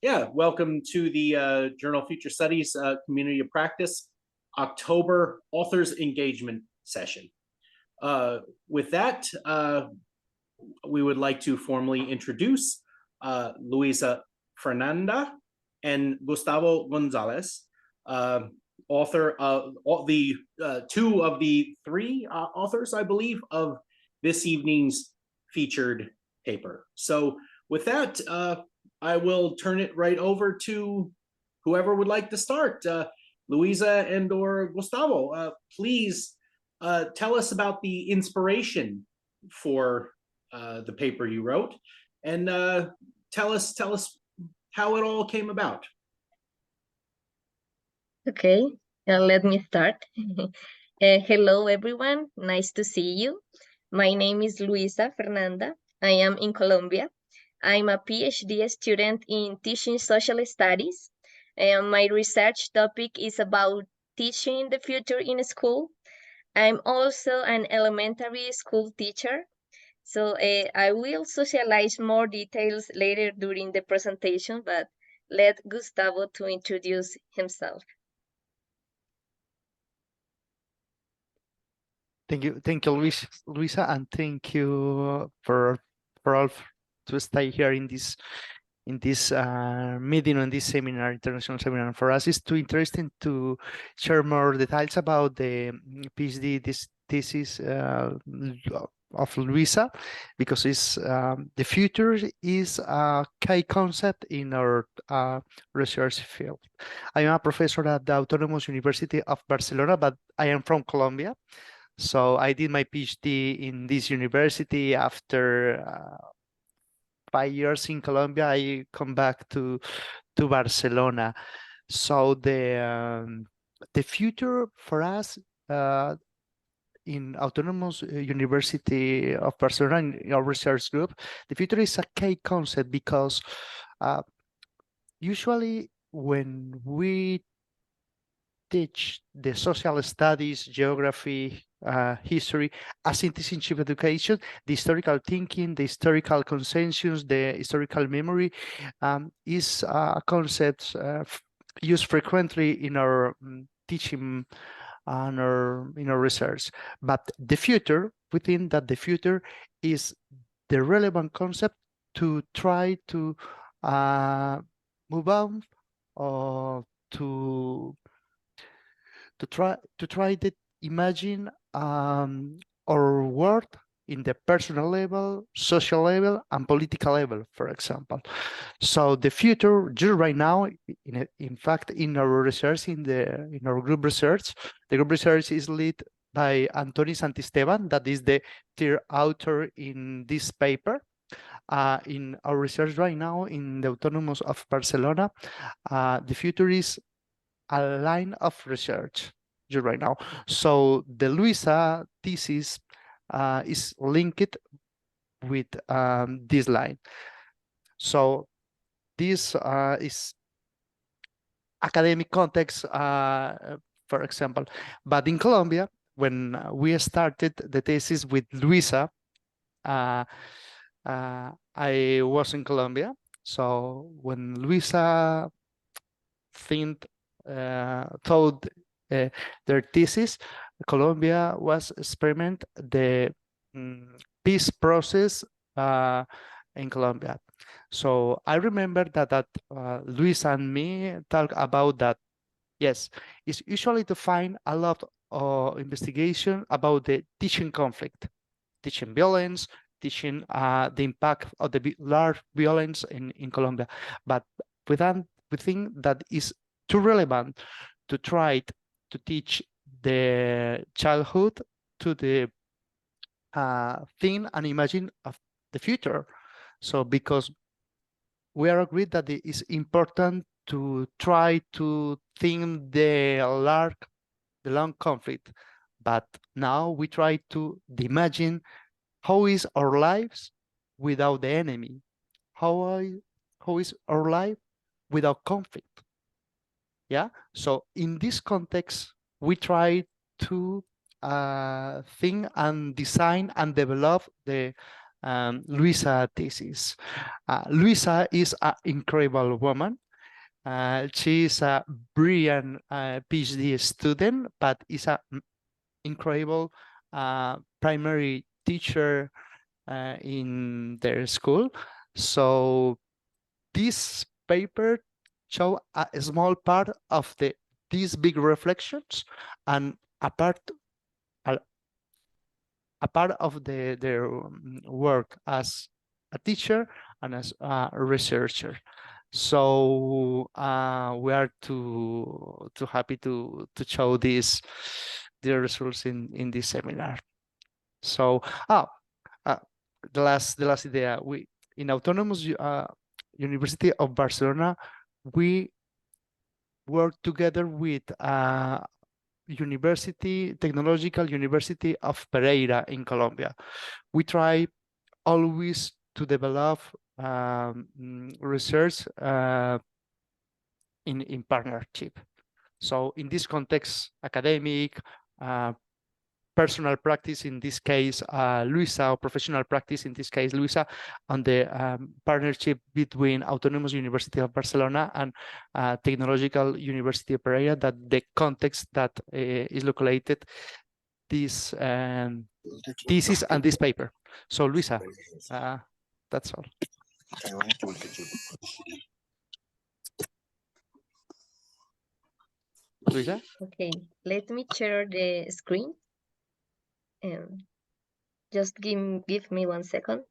Yeah, welcome to the Journal of Future Studies Community of Practice October Authors Engagement Session. With that, we would like to formally introduce Luisa Fernanda and Gustavo González, author of the two of the three authors, I believe, of this evening's featured paper. So with that, I will turn it right over to whoever would like to start. Luisa and or Gustavo, please tell us about the inspiration for the paper you wrote, and tell us how it all came about. Okay, let me start. Hello, everyone. Nice to see you. My name is Luisa Fernanda. I am in Colombia. I'm a Ph.D. student in teaching social studies. And my research topic is about teaching the future in school. I'm also an elementary school teacher. So I will socialize more details later during the presentation, but let Gustavo to introduce himself. Thank you, Luisa, and thank you for all to stay here in this meeting, on this seminar, international seminar. For us, it's too interesting to share more details about the PhD this thesis of Luisa, because it's the future is a key concept in our research field. I am a professor at the Autonomous University of Barcelona, but I am from Colombia. So I did my PhD in this university. After 5 years in Colombia, I come back to Barcelona. So the future for us in Autonomous University of Barcelona, in our research group, the future is a key concept, because usually when we teach the social studies, geography, history as citizenship education, the historical thinking, the historical consensus, the historical memory is a concept used frequently in our teaching and in our research. But the future, we think that the future is the relevant concept to try to move on, or to try to imagine our world in the personal level, social level, and political level, for example. So the future, just right now, in fact, in our research, in our group research, the group research is led by Antoni Santisteban, that is the third author in this paper. In our research right now in the Autonomous of Barcelona, the future is a line of research right now. So the Luisa thesis is linked with this line. So this is academic context, for example. But in Colombia, when we started the thesis with Luisa, I was in Colombia. So when Luisa thought their thesis, Colombia was experiment the peace process in Colombia. So I remember that Luis and me talk about that. Yes, it's usually to find a lot of investigation about the teaching conflict, teaching violence, teaching the impact of the large violence in Colombia. But we think that is too relevant to try to teach the childhood to the thing and imagine of the future. So because we are agreed that it is important to try to think the long conflict, but now we try to imagine how is our lives without the enemy, how is our life without conflict. Yeah, so in this context, we try to think and design and develop the Luisa thesis. Luisa is an incredible woman. She is a brilliant PhD student, but is an incredible primary teacher in their school. So this paper show a small part of these big reflections, and a part of their work as a teacher and as a researcher. So we are too happy to show the results in this seminar. So the last idea, we in Autonomous University of Barcelona, we work together with Technological University of Pereira in Colombia. We try always to develop research in partnership. So in this context, academic, personal practice, in this case, Luisa, or professional practice, in this case, Luisa, on the partnership between Autonomous University of Barcelona and Technological University of Pereira, that the context that is located this thesis and this paper. So Luisa, that's all. Luisa? Okay, let me share the screen. Just give me 1 second.